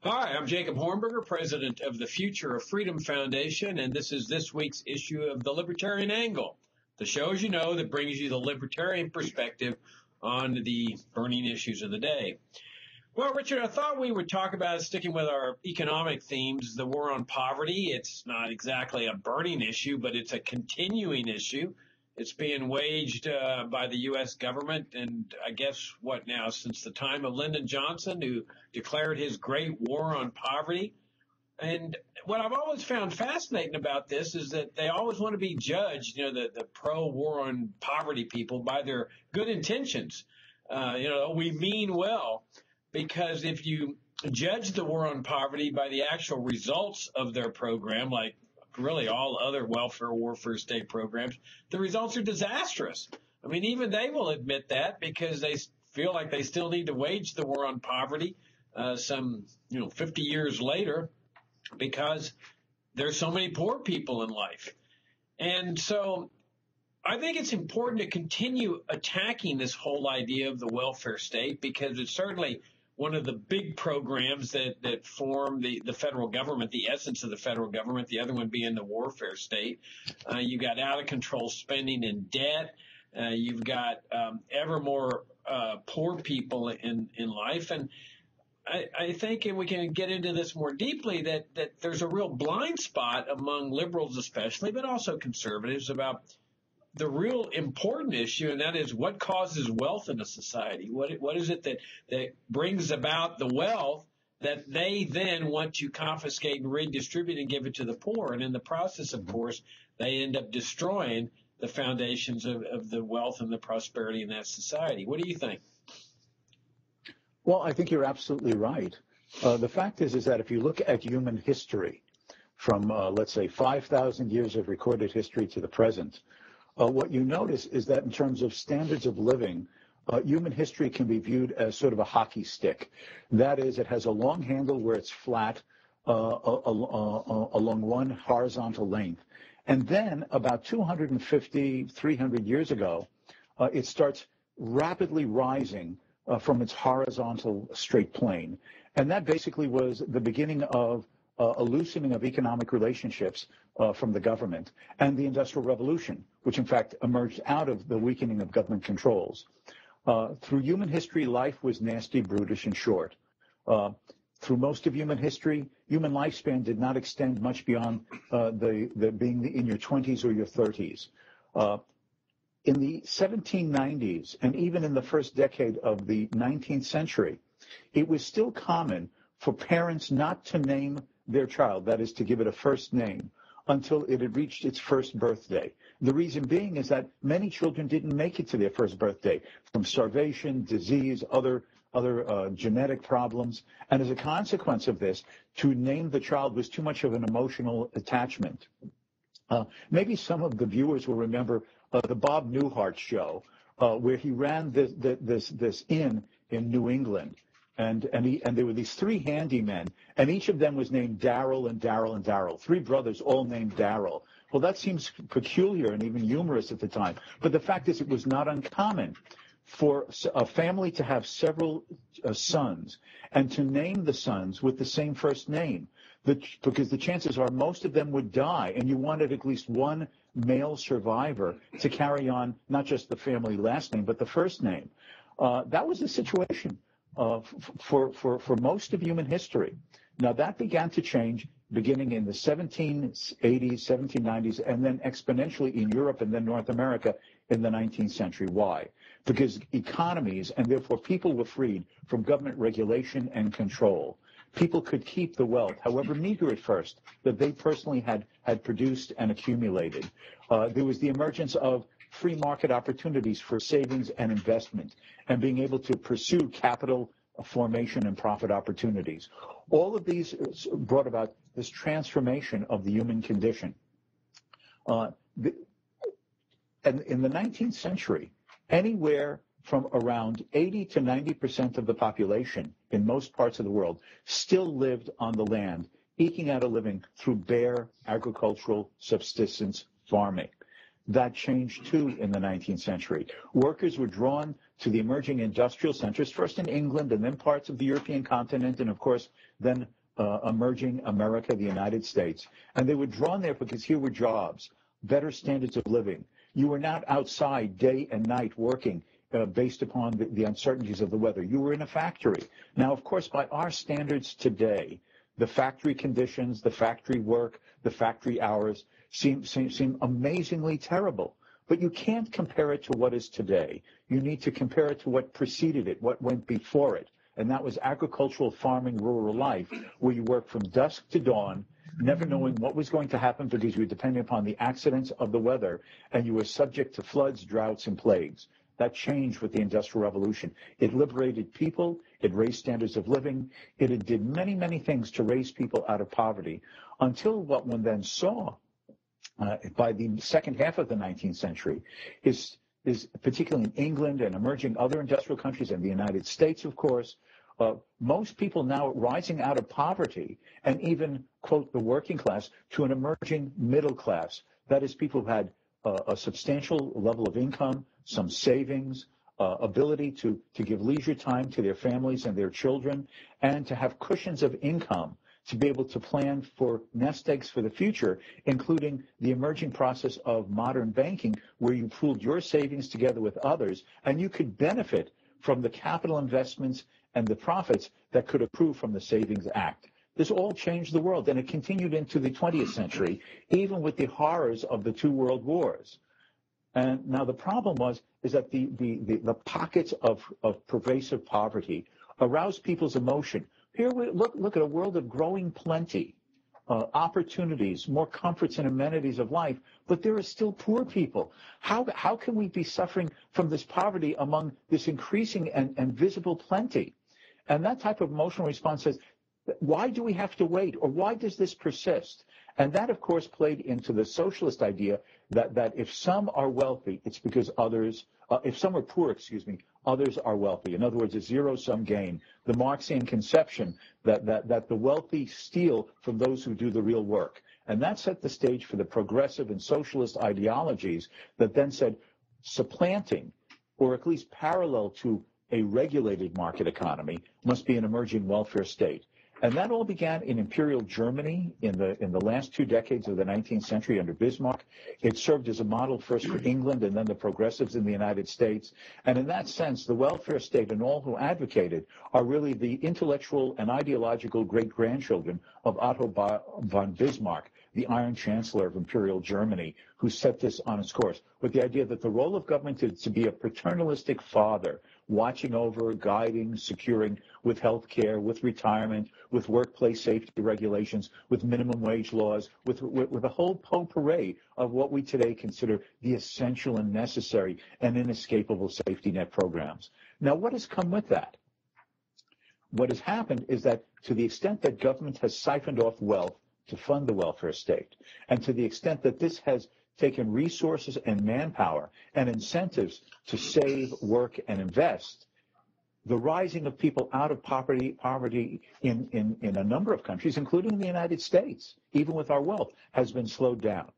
Hi, I'm Jacob Hornberger, president of the Future of Freedom Foundation, and this is this week's issue of the Libertarian Angle, the show, as you know, that brings you the libertarian perspective on the burning issues of the day. Well, Richard, I thought we would talk about, sticking with our economic themes, the war on poverty. It's not exactly a burning issue, but it's a continuing issue. It's being waged by the U.S. government, and I guess what now, since the time of Lyndon Johnson, who declared his great war on poverty. And what I've always found fascinating about this is that they always want to be judged, the pro-war on poverty people, by their good intentions. We mean well, because if you judge the war on poverty by the actual results of their program, like really all other welfare warfare state programs, the results are disastrous. I mean, even they will admit that, because they feel like they still need to wage the war on poverty some 50 years later, because there's so many poor people in life. And so I think it's important to continue attacking this whole idea of the welfare state, because it's certainly one of the big programs that form the federal government, the essence of the federal government, the other one being the warfare state. You've got out of control spending and debt. You've got ever more poor people in life. And I think, and we can get into this more deeply, that there's a real blind spot among liberals especially, but also conservatives, about the real important issue, and that is what causes wealth in a society. What is it that brings about the wealth that they then want to confiscate and redistribute and give it to the poor? And in the process, of course, they end up destroying the foundations of the wealth and the prosperity in that society. What do you think? Well, I think you're absolutely right. The fact is that if you look at human history from, let's say, 5,000 years of recorded history to the present, what you notice is that in terms of standards of living, human history can be viewed as sort of a hockey stick. That is, it has a long handle where it's flat along one horizontal length. And then about 250, 300 years ago, it starts rapidly rising from its horizontal straight plane. And that basically was the beginning of a loosening of economic relationships from the government, and the Industrial Revolution, which in fact emerged out of the weakening of government controls. Through human history, life was nasty, brutish, and short. Through most of human history, human lifespan did not extend much beyond being in your 20s or your 30s. In the 1790s, and even in the first decade of the 19th century, it was still common for parents not to name their child, that is, to give it a first name, until it had reached its first birthday. The reason being is that many children didn't make it to their first birthday from starvation, disease, other genetic problems. And as a consequence of this, to name the child was too much of an emotional attachment. Maybe some of the viewers will remember the Bob Newhart show, where he ran this inn in New England. And there were these three handymen, and each of them was named Darrell and Darrell and Darrell. Three brothers, all named Darrell. Well, that seems peculiar and even humorous at the time. But the fact is, it was not uncommon for a family to have several sons and to name the sons with the same first name, because the chances are most of them would die, and you wanted at least one male survivor to carry on not just the family last name, but the first name. That was the situation for most of human history. Now, that began to change beginning in the 1780s, 1790s, and then exponentially in Europe and then North America in the 19th century. Why? Because economies, and therefore people, were freed from government regulation and control. People could keep the wealth, however meager at first, that they personally had produced and accumulated. There was the emergence of free market opportunities for savings and investment, and being able to pursue capital formation and profit opportunities. All of these brought about this transformation of the human condition. And in the 19th century, anywhere from around 80 to 90% of the population in most parts of the world still lived on the land, eking out a living through bare agricultural subsistence farming. That changed too in the 19th century. Workers were drawn to the emerging industrial centers, first in England and then parts of the European continent, and of course then emerging America, the United States. And they were drawn there because here were jobs, better standards of living. You were not outside day and night working based upon the uncertainties of the weather. You were in a factory. Now, of course, by our standards today, the factory conditions, the factory work, the factory hours seem amazingly terrible. But you can't compare it to what is today. You need to compare it to what preceded it, what went before it. And that was agricultural, farming, rural life, where you worked from dusk to dawn, never knowing what was going to happen because you were dependent upon the accidents of the weather, and you were subject to floods, droughts, and plagues. That changed with the Industrial Revolution. It liberated people. It raised standards of living. It did many, many things to raise people out of poverty until what one then saw by the second half of the 19th century is particularly in England and emerging other industrial countries and the United States, of course, most people now rising out of poverty and even, quote, the working class to an emerging middle class. That is, people who had a substantial level of income, some savings, ability to give leisure time to their families and their children, and to have cushions of income to be able to plan for nest eggs for the future, including the emerging process of modern banking, where you pooled your savings together with others, and you could benefit from the capital investments and the profits that could accrue from the Savings Act. This all changed the world, and it continued into the 20th century, even with the horrors of the two world wars. And now the problem is that the pockets of pervasive poverty aroused people's emotion. Here we look at a world of growing plenty, opportunities, more comforts and amenities of life, but there are still poor people. How can we be suffering from this poverty among this increasing and visible plenty? And that type of emotional response says, why do we have to wait, or why does this persist? And that, of course, played into the socialist idea that if some are wealthy, it's because others, if some are poor, others are wealthy. In other words, a zero-sum game. The Marxian conception that the wealthy steal from those who do the real work. And that set the stage for the progressive and socialist ideologies that then said supplanting, or at least parallel to a regulated market economy, must be an emerging welfare state. And that all began in Imperial Germany in the last 2 decades of the 19th century under Bismarck. It served as a model first for England and then the progressives in the United States. And in that sense, the welfare state and all who advocated are really the intellectual and ideological great-grandchildren of Otto von Bismarck, the Iron Chancellor of Imperial Germany, who set this on its course, with the idea that the role of government is to be a paternalistic father, watching over, guiding, securing with health care, with retirement, with workplace safety regulations, with minimum wage laws, with a whole potpourri of what we today consider the essential and necessary and inescapable safety net programs. Now, what has come with that? What has happened is that to the extent that government has siphoned off wealth to fund the welfare state, and to the extent that this has taken resources and manpower and incentives to save, work, and invest, the rising of people out of poverty in a number of countries, including the United States, even with our wealth, has been slowed down.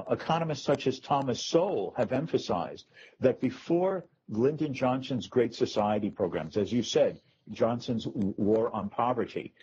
Economists such as Thomas Sowell have emphasized that before Lyndon Johnson's Great Society programs, as you said, Johnson's War on Poverty,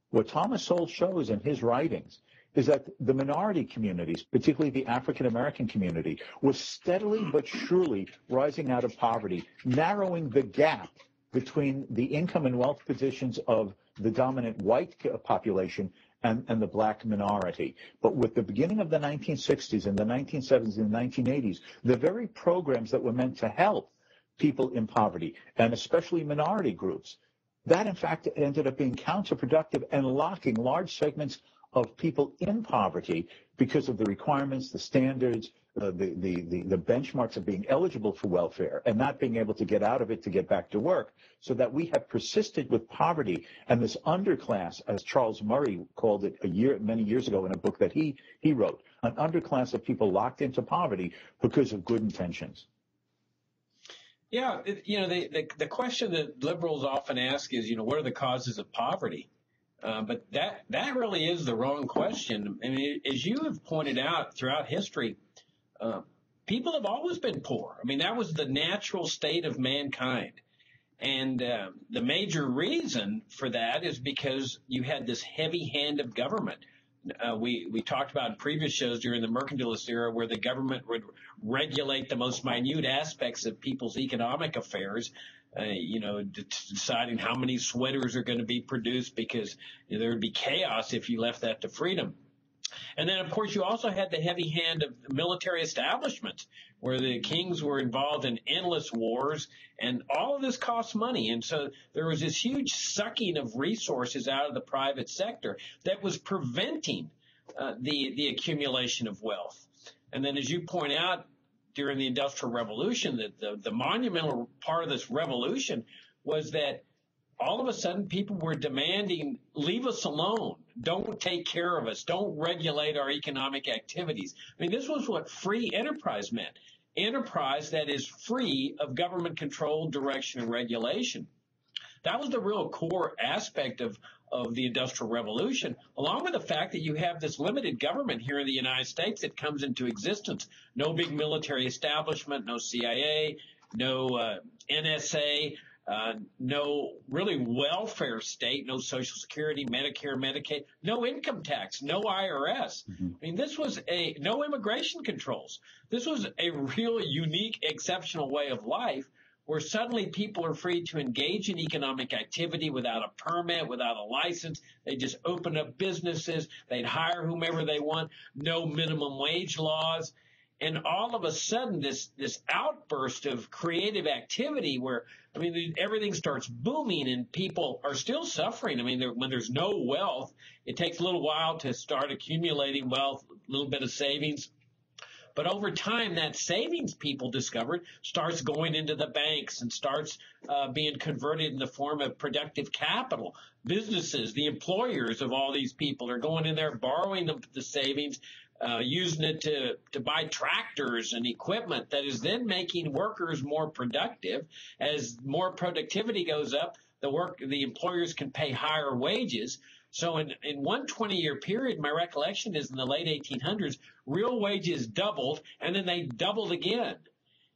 what Thomas Sowell shows in his writings is that the minority communities, particularly the African-American community, was steadily but surely rising out of poverty, narrowing the gap between the income and wealth positions of the dominant white population and the black minority. But with the beginning of the 1960s and the 1970s and the 1980s, the very programs that were meant to help people in poverty, and especially minority groups, that in fact ended up being counterproductive and locking large segments of people in poverty because of the requirements, the standards, the benchmarks of being eligible for welfare and not being able to get out of it to get back to work, so that we have persisted with poverty and this underclass, as Charles Murray called it many years ago in a book that he wrote, an underclass of people locked into poverty because of good intentions. Yeah, the question that liberals often ask is, what are the causes of poverty? But that really is the wrong question. I mean, as you have pointed out throughout history, people have always been poor. I mean, that was the natural state of mankind. And the major reason for that is because you had this heavy hand of government. We talked about in previous shows during the mercantilist era where the government would regulate the most minute aspects of people's economic affairs, deciding how many sweaters are going to be produced because there would be chaos if you left that to freedom. And then, of course, you also had the heavy hand of military establishments where the kings were involved in endless wars, and all of this costs money. And so there was this huge sucking of resources out of the private sector that was preventing the accumulation of wealth. And then, as you point out, during the Industrial Revolution, the monumental part of this revolution was that all of a sudden people were demanding, leave us alone. Don't take care of us. Don't regulate our economic activities. I mean, this was what free enterprise meant. Enterprise that is free of government control, direction, and regulation. That was the real core aspect of the Industrial Revolution, along with the fact that you have this limited government here in the United States that comes into existence. No big military establishment, no CIA, no NSA, no really welfare state, no Social Security, Medicare, Medicaid, no income tax, no IRS. Mm-hmm. I mean, this was no immigration controls. This was a real unique, exceptional way of life where suddenly people are free to engage in economic activity without a permit, without a license. They just open up businesses. They'd hire whomever they want. No minimum wage laws. And all of a sudden, this outburst of creative activity where, I mean, everything starts booming and people are still suffering. I mean, when there's no wealth, it takes a little while to start accumulating wealth, a little bit of savings. But over time, that savings people discovered starts going into the banks and starts being converted in the form of productive capital. Businesses, the employers of all these people are going in there, borrowing the savings, using it to buy tractors and equipment that is then making workers more productive. As more productivity goes up, the employers can pay higher wages. So in one 20-year period, my recollection is in the late 1800s, real wages doubled, and then they doubled again.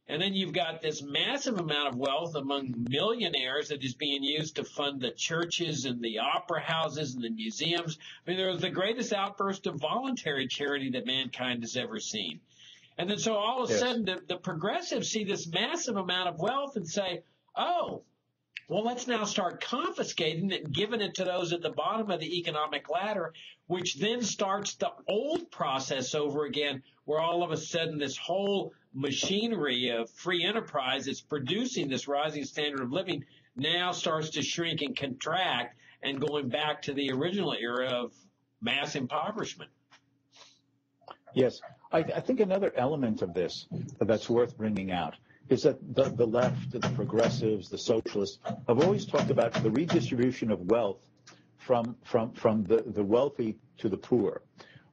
And then you've got this massive amount of wealth among millionaires that is being used to fund the churches and the opera houses and the museums. I mean, there was the greatest outburst of voluntary charity that mankind has ever seen. And then so all of a sudden the progressives see this massive amount of wealth and say, oh, well, let's now start confiscating it and giving it to those at the bottom of the economic ladder, which then starts the old process over again, where all of a sudden this whole machinery of free enterprise that's producing this rising standard of living now starts to shrink and contract and going back to the original era of mass impoverishment. Yes. I think another element of this that's worth bringing out is that the left, the progressives, the socialists have always talked about the redistribution of wealth from the wealthy to the poor.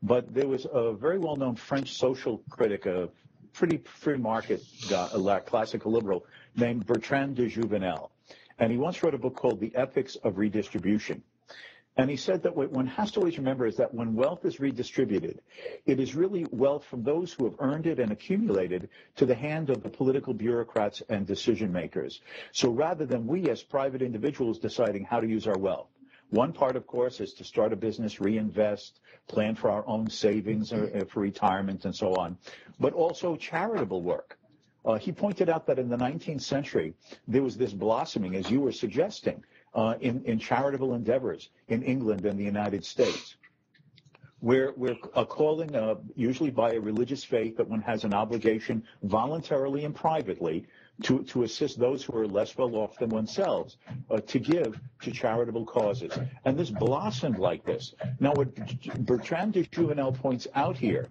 But there was a very well-known French social critic, a pretty free market guy, a classical liberal, named Bertrand de Jouvenel. And he once wrote a book called The Ethics of Redistribution. And he said that what one has to always remember is that when wealth is redistributed, it is really wealth from those who have earned it and accumulated to the hand of the political bureaucrats and decision makers. So rather than we as private individuals deciding how to use our wealth, one part, of course, is to start a business, reinvest, plan for our own savings for retirement and so on, but also charitable work. He pointed out that in the 19th century, there was this blossoming, as you were suggesting, in charitable endeavors in England and the United States, where we're calling, usually by a religious faith, that one has an obligation voluntarily and privately to assist those who are less well off than oneself, to give to charitable causes. And this blossomed like this. Now, what Bertrand de Jouvenel points out here,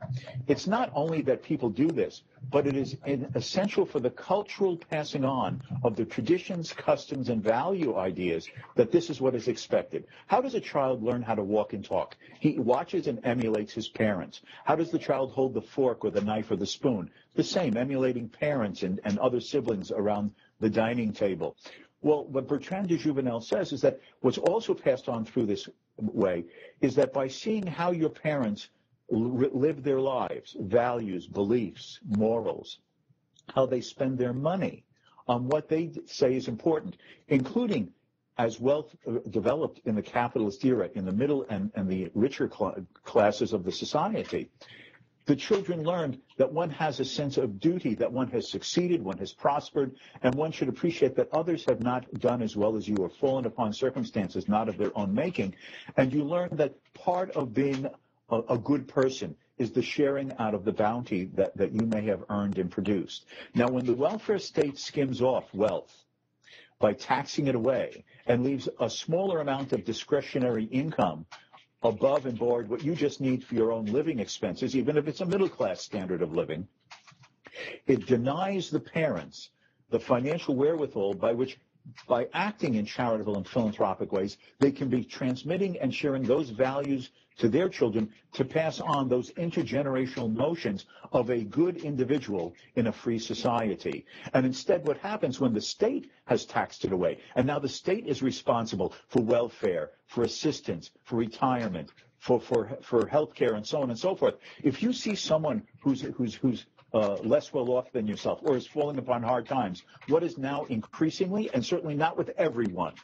it's not only that people do this, but it is essential for the cultural passing on of the traditions, customs, and value ideas that this is what is expected. How does a child learn how to walk and talk? He watches and emulates his parents. How does the child hold the fork or the knife or the spoon? The same, emulating parents and other siblings around the dining table. Well, what Bertrand de Jouvenel says is that what's also passed on through this way is that by seeing how your parents live their lives, values, beliefs, morals, how they spend their money on what they say is important, including as wealth developed in the capitalist era, in the middle and the richer classes of the society. The children learned that one has a sense of duty, that one has succeeded, one has prospered, and one should appreciate that others have not done as well as you or fallen upon circumstances not of their own making. And you learn that part of being a good person is the sharing out of the bounty that you may have earned and produced. Now, when the welfare state skims off wealth by taxing it away and leaves a smaller amount of discretionary income above and board what you just need for your own living expenses, even if it's a middle-class standard of living, it denies the parents the financial wherewithal by acting in charitable and philanthropic ways, they can be transmitting and sharing those values to their children to pass on those intergenerational notions of a good individual in a free society. And instead, what happens when the state has taxed it away, and now the state is responsible for welfare, for assistance, for retirement, for health care, and so on and so forth. If you see someone who's less well off than yourself or is falling upon hard times, what is now increasingly, and certainly not with everyone,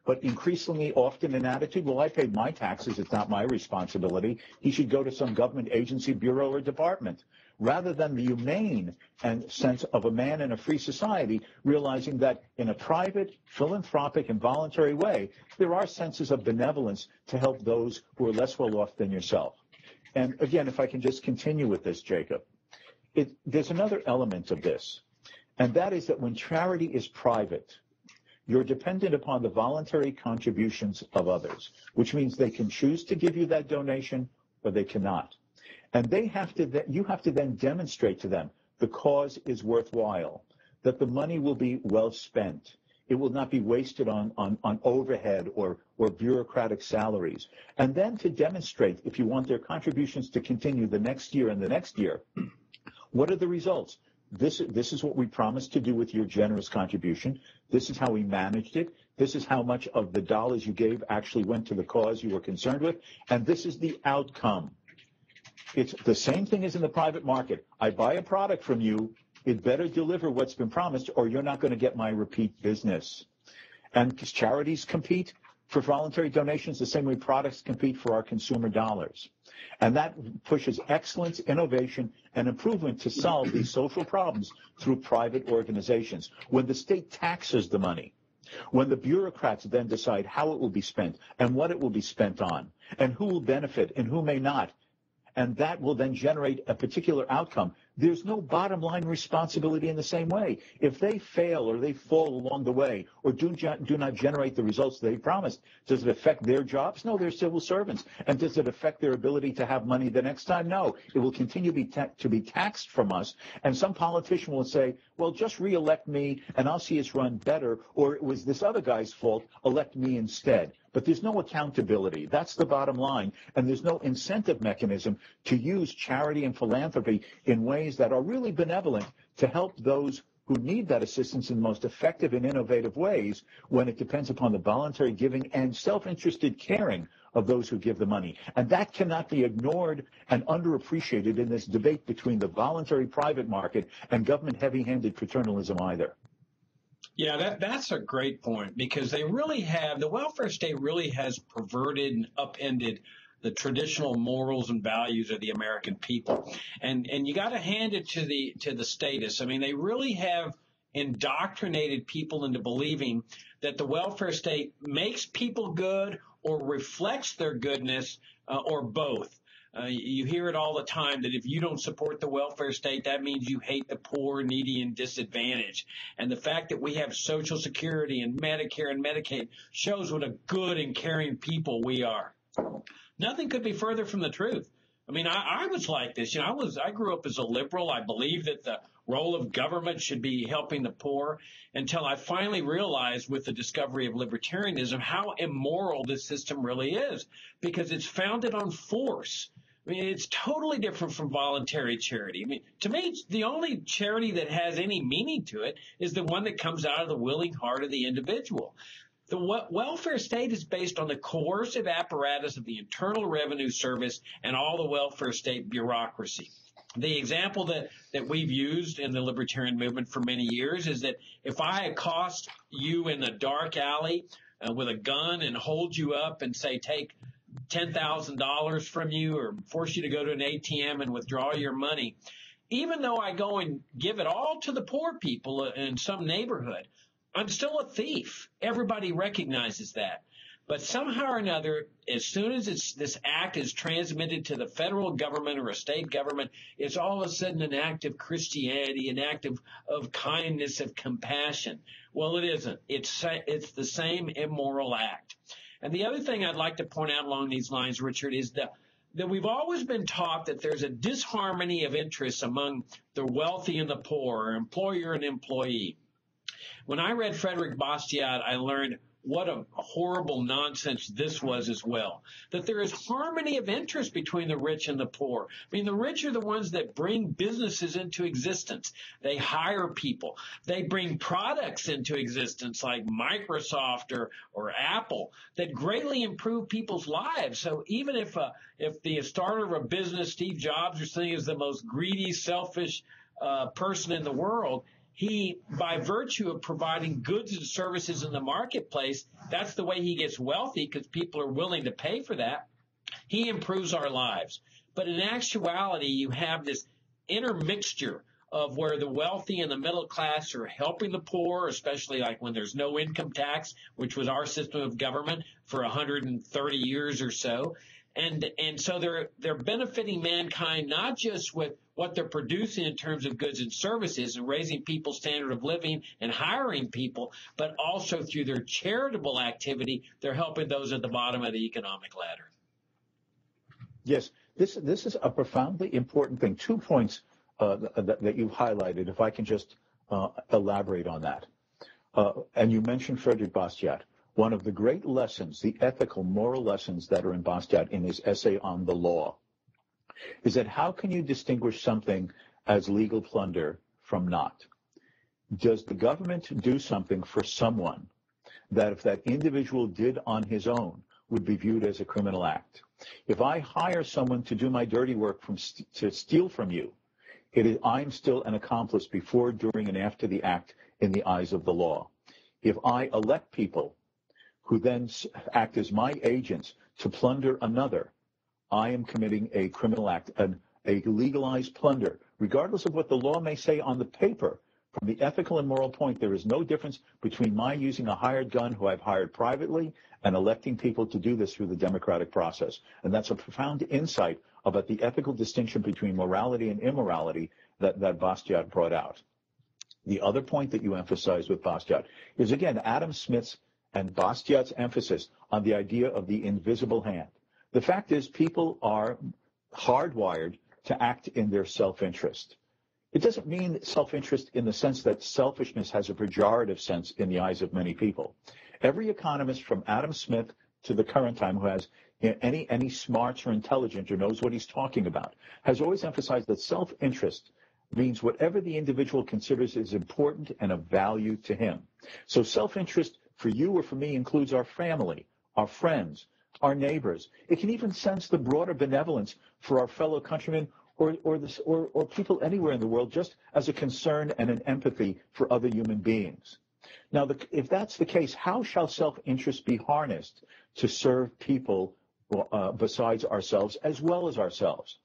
but increasingly often an attitude, well, I paid my taxes, it's not my responsibility. He should go to some government agency, bureau, or department, rather than the humane and sense of a man in a free society, realizing that in a private, philanthropic, and voluntary way, there are senses of benevolence to help those who are less well off than yourself. And again, if I can just continue with this, Jacob, there's another element of this, and that is that when charity is private, you're dependent upon the voluntary contributions of others, which means they can choose to give you that donation or they cannot. And you have to then demonstrate to them the cause is worthwhile, that the money will be well spent. It will not be wasted on overhead or bureaucratic salaries. And then to demonstrate, if you want their contributions to continue the next year and the next year, what are the results? This is what we promised to do with your generous contribution. This is how we managed it. This is how much of the dollars you gave actually went to the cause you were concerned with. And this is the outcome. It's the same thing as in the private market. I buy a product from you. It better deliver what's been promised or you're not going to get my repeat business. And charities compete for voluntary donations the same way products compete for our consumer dollars. And that pushes excellence, innovation, and improvement to solve these social problems through private organizations. When the state taxes the money, when the bureaucrats then decide how it will be spent and what it will be spent on, and who will benefit and who may not, and that will then generate a particular outcome, there's no bottom line responsibility in the same way. If they fail or they fall along the way or do not generate the results they promised, does it affect their jobs? No, they're civil servants. And does it affect their ability to have money the next time? No. It will continue to be taxed from us. And some politician will say, well, just re-elect me and I'll see us run better, or it was this other guy's fault, elect me instead. But there's no accountability. That's the bottom line. And there's no incentive mechanism to use charity and philanthropy in ways that are really benevolent to help those who need that assistance in the most effective and innovative ways when it depends upon the voluntary giving and self-interested caring of those who give the money. And that cannot be ignored and underappreciated in this debate between the voluntary private market and government heavy-handed paternalism either. Yeah, that's a great point, because the welfare state really has perverted and upended the traditional morals and values of the American people. And you got to hand it to the statists. I mean, they really have indoctrinated people into believing that the welfare state makes people good or reflects their goodness, or both. You hear it all the time that if you don't support the welfare state, that means you hate the poor, needy, and disadvantaged. And the fact that we have Social Security and Medicare and Medicaid shows what a good and caring people we are. Nothing could be further from the truth. I mean, I was like this. I grew up as a liberal. I believed that the role of government should be helping the poor, until I finally realized with the discovery of libertarianism how immoral this system really is, because it's founded on force. I mean, it's totally different from voluntary charity. I mean, to me, the only charity that has any meaning to it is the one that comes out of the willing heart of the individual. The welfare state is based on the coercive apparatus of the Internal Revenue Service and all the welfare state bureaucracy. The example that we've used in the libertarian movement for many years is that if I accost you in a dark alley with a gun and hold you up and say, take $10,000 from you or force you to go to an ATM and withdraw your money, even though I go and give it all to the poor people in some neighborhood, I'm still a thief. Everybody recognizes that. But somehow or another, as soon as this act is transmitted to the federal government or a state government, it's all of a sudden an act of Christianity, an act of kindness, of compassion. Well, it isn't. It's the same immoral act. And the other thing I'd like to point out along these lines, Richard, is that we've always been taught that there's a disharmony of interests among the wealthy and the poor, or employer and employee. When I read Frederick Bastiat, I learned what a horrible nonsense this was as well, that there is harmony of interest between the rich and the poor. I mean, the rich are the ones that bring businesses into existence. They hire people. They bring products into existence like Microsoft or Apple that greatly improve people's lives. So even if the starter of a business, Steve Jobs, or something, is the most greedy, selfish person in the world, he, by virtue of providing goods and services in the marketplace, that's the way he gets wealthy because people are willing to pay for that. He improves our lives. But in actuality, you have this intermixture of where the wealthy and the middle class are helping the poor, especially like when there's no income tax, which was our system of government for 130 years or so. And so they're benefiting mankind not just with what they're producing in terms of goods and services and raising people's standard of living and hiring people, but also through their charitable activity, they're helping those at the bottom of the economic ladder. Yes, this is a profoundly important thing. 2 points that you highlighted, if I can just elaborate on that. And you mentioned Frederick Bastiat. One of the great lessons, the ethical, moral lessons that are in Bastiat in his essay on the law, is that how can you distinguish something as legal plunder from not? Does the government do something for someone that if that individual did on his own would be viewed as a criminal act? If I hire someone to do my dirty work to steal from you, I'm still an accomplice before, during, and after the act in the eyes of the law. If I elect people who then act as my agents to plunder another, I am committing a criminal act, a legalized plunder, regardless of what the law may say on the paper. From the ethical and moral point, there is no difference between my using a hired gun who I've hired privately and electing people to do this through the democratic process. And that's a profound insight about the ethical distinction between morality and immorality that Bastiat brought out. The other point that you emphasized with Bastiat is, again, Adam Smith's and Bastiat's emphasis on the idea of the invisible hand. The fact is, people are hardwired to act in their self-interest. It doesn't mean self-interest in the sense that selfishness has a pejorative sense in the eyes of many people. Every economist from Adam Smith to the current time who has any smarts or intelligent or knows what he's talking about has always emphasized that self-interest means whatever the individual considers is important and of value to him. So self-interest for you or for me includes our family, our friends, our neighbors. It can even sense the broader benevolence for our fellow countrymen or people anywhere in the world, just as a concern and an empathy for other human beings. Now, if that's the case, how shall self-interest be harnessed to serve people besides ourselves as well as ourselves?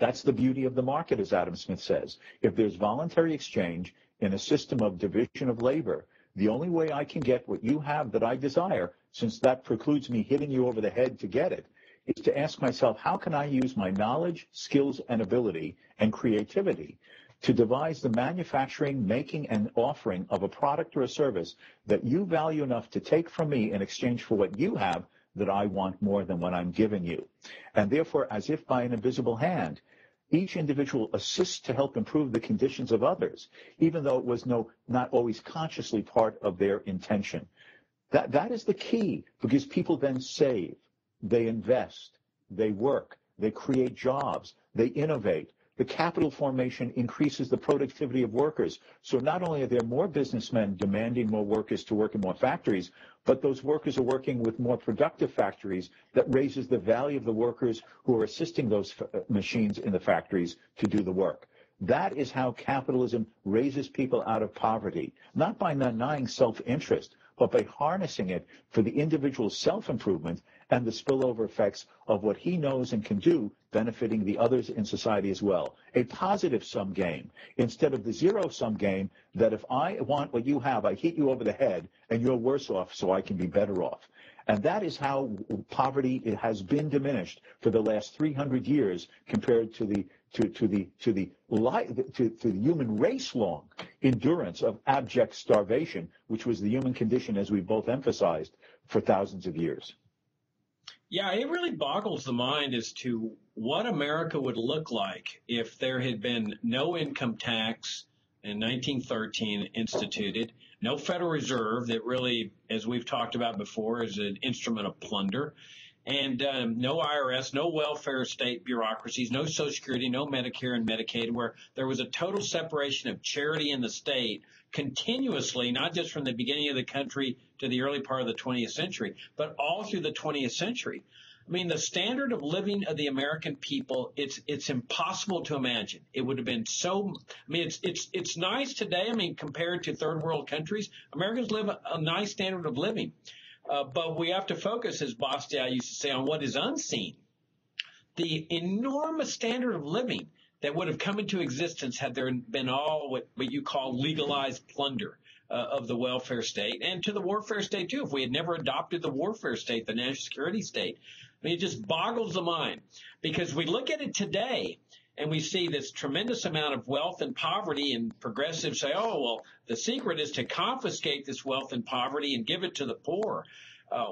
That's the beauty of the market, as Adam Smith says. If there's voluntary exchange in a system of division of labor, the only way I can get what you have that I desire, since that precludes me hitting you over the head to get it, is to ask myself, how can I use my knowledge, skills, and ability and creativity to devise the manufacturing, making, and offering of a product or a service that you value enough to take from me in exchange for what you have that I want more than what I'm giving you. And therefore, as if by an invisible hand, each individual assists to help improve the conditions of others, even though it was not always consciously part of their intention. That is the key, because people then save, they invest, they work, they create jobs, they innovate, the capital formation increases the productivity of workers. So not only are there more businessmen demanding more workers to work in more factories, but those workers are working with more productive factories that raises the value of the workers who are assisting those machines in the factories to do the work. That is how capitalism raises people out of poverty, not by denying self-interest, but by harnessing it for the individual's self-improvement and the spillover effects of what he knows and can do, benefiting the others in society as well. A positive-sum game, instead of the zero-sum game that if I want what you have, I hit you over the head and you're worse off so I can be better off. And that is how poverty has been diminished for the last 300 years compared to the human race-long endurance of abject starvation, which was the human condition, as we both emphasized, for thousands of years. Yeah, it really boggles the mind as to what America would look like if there had been no income tax in 1913 instituted, no Federal Reserve that really, as we've talked about before, is an instrument of plunder, and no IRS, no welfare state bureaucracies, no Social Security, no Medicare and Medicaid, where there was a total separation of charity and the state continuously, not just from the beginning of the country to the early part of the 20th century, but all through the 20th century. I mean, the standard of living of the American people, it's impossible to imagine. It would have been so, I mean, it's nice today. I mean, compared to third world countries, Americans live a nice standard of living. But we have to focus, as Bastiat used to say, on what is unseen. The enormous standard of living that would have come into existence had there been all what you call legalized plunder of the welfare state, and to the warfare state, too. If we had never adopted the warfare state, the national security state, I mean, it just boggles the mind, because we look at it today and we see this tremendous amount of wealth and poverty, and progressives say, oh, well, the secret is to confiscate this wealth and poverty and give it to the poor.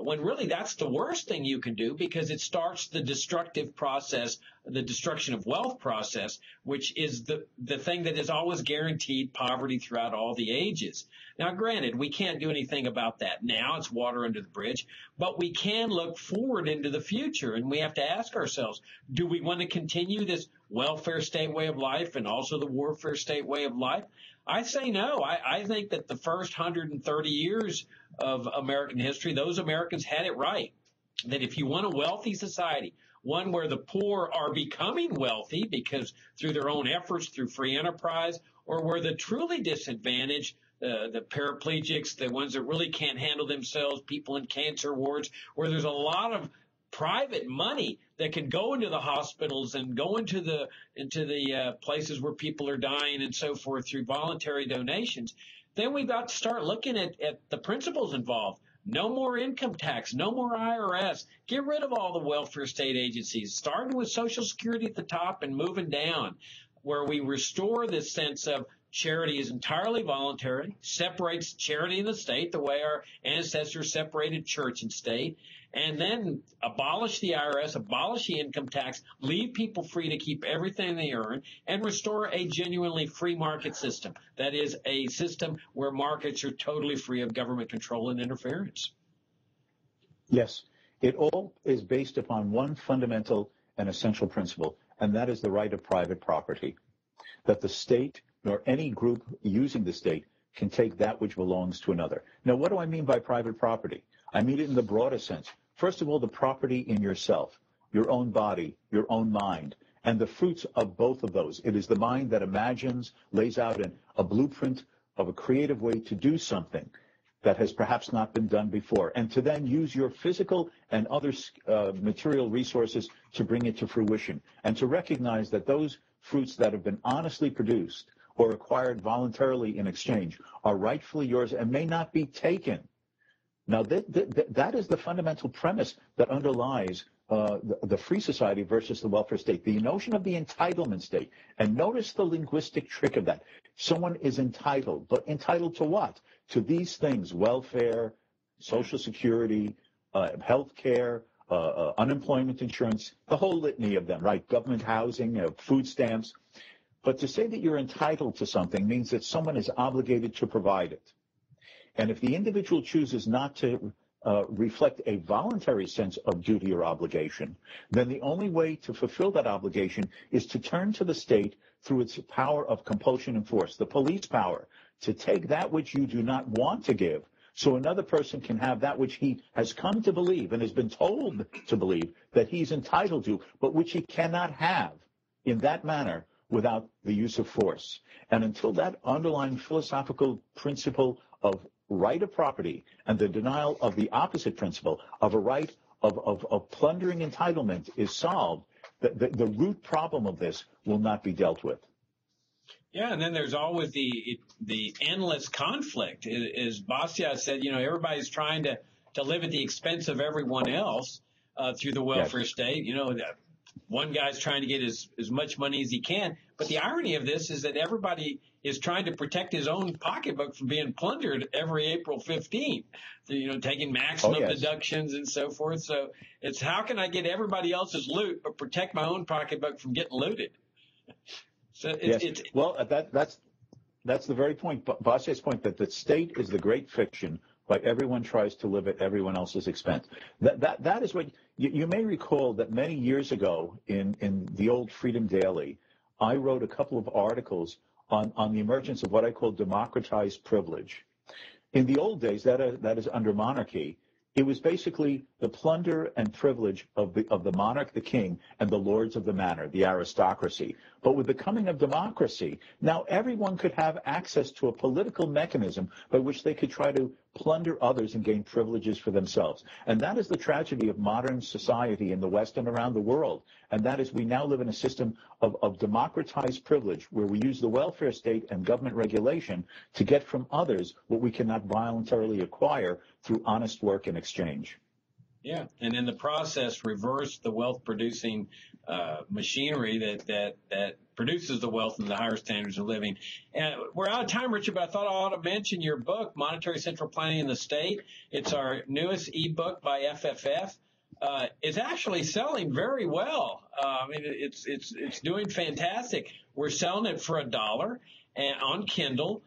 When really that's the worst thing you can do, because it starts the destructive process, the destruction of wealth process, which is the thing that has always guaranteed poverty throughout all the ages. Now, granted, we can't do anything about that now. It's water under the bridge. But we can look forward into the future, and we have to ask ourselves, do we want to continue this welfare state way of life and also the warfare state way of life? I say no. I think that the first 130 years of American history, those Americans had it right, that if you want a wealthy society, one where the poor are becoming wealthy because through their own efforts, through free enterprise, or where the truly disadvantaged, the paraplegics, the ones that really can't handle themselves, people in cancer wards, where there's a lot of private money that can go into the hospitals and go into the places where people are dying and so forth through voluntary donations, then we've got to start looking at the principles involved. No more income tax, no more IRS. Get rid of all the welfare state agencies, starting with Social Security at the top and moving down, where we restore this sense of charity is entirely voluntary, separates charity and the state the way our ancestors separated church and state, and then abolish the IRS, abolish the income tax, leave people free to keep everything they earn, and restore a genuinely free market system. That is a system where markets are totally free of government control and interference. Yes, it all is based upon one fundamental and essential principle, and that is the right of private property, that the state nor any group using the state can take that which belongs to another. Now, what do I mean by private property? I mean it in the broadest sense. First of all, the property in yourself, your own body, your own mind, and the fruits of both of those. It is the mind that imagines, lays out a blueprint of a creative way to do something that has perhaps not been done before, and to then use your physical and other material resources to bring it to fruition, and to recognize that those fruits that have been honestly produced or acquired voluntarily in exchange are rightfully yours and may not be taken. Now, that is the fundamental premise that underlies the free society versus the welfare state, the notion of the entitlement state. And notice the linguistic trick of that. Someone is entitled, but entitled to what? To these things: welfare, Social Security, health care, unemployment insurance, the whole litany of them, right? Government housing, food stamps. But to say that you're entitled to something means that someone is obligated to provide it. And if the individual chooses not to reflect a voluntary sense of duty or obligation, then the only way to fulfill that obligation is to turn to the state through its power of compulsion and force, the police power, to take that which you do not want to give so another person can have that which he has come to believe and has been told to believe that he's entitled to, but which he cannot have in that manner without the use of force. And until that underlying philosophical principle of right of property and the denial of the opposite principle of a right of plundering entitlement is solved, the root problem of this will not be dealt with. Yeah, and then there's always the endless conflict. As Bastiat said, everybody's trying to live at the expense of everyone else through the welfare state. One guy's trying to get as much money as he can. But the irony of this is that everybody is trying to protect his own pocketbook from being plundered every April 15th. So, taking maximum deductions and so forth. So it's how can I get everybody else's loot but protect my own pocketbook from getting looted? So that's the very point, Bastiat's point, that the state is the great fiction, but everyone tries to live at everyone else's expense. That is what you may recall that many years ago in the old Freedom Daily, I wrote a couple of articles on the emergence of what I call democratized privilege. In the old days, that is under monarchy, it was basically the plunder and privilege of the monarch, the king, and the lords of the manor, the aristocracy. But with the coming of democracy, now everyone could have access to a political mechanism by which they could try to plunder others and gain privileges for themselves. And that is the tragedy of modern society in the West and around the world. And that is we now live in a system of democratized privilege where we use the welfare state and government regulation to get from others what we cannot voluntarily acquire through honest work and exchange. Yeah, and in the process, reverse the wealth-producing machinery that produces the wealth and the higher standards of living. And we're out of time, Richard, but I thought I ought to mention your book, Monetary Central Planning in the State. It's our newest ebook by FFF. It's actually selling very well. It's doing fantastic. We're selling it for $1 and on Kindle.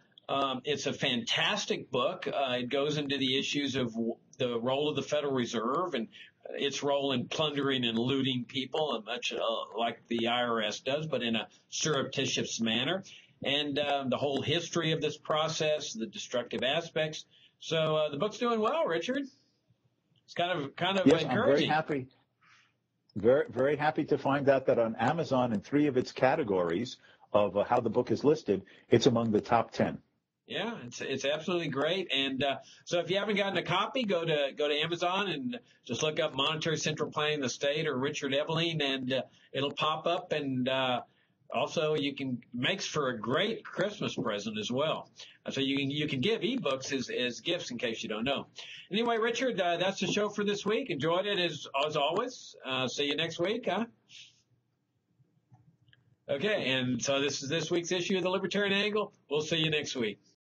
It's a fantastic book. It goes into the issues of the role of the Federal Reserve and its role in plundering and looting people, much like the IRS does, but in a surreptitious manner, and the whole history of this process, the destructive aspects. So the book's doing well, Richard. It's kind of encouraging. I'm very happy. Very happy to find out that on Amazon, in 3 of its categories of how the book is listed, it's among the top 10. Yeah, it's absolutely great. And so if you haven't gotten a copy, go to Amazon and just look up Monetary Central Planning in the State or Richard Ebeling, and it'll pop up. And also makes for a great Christmas present as well. So you can give ebooks as gifts in case you don't know. Anyway, Richard, that's the show for this week. Enjoyed it as always. See you next week, huh? Okay, and so this is this week's issue of the Libertarian Angle. We'll see you next week.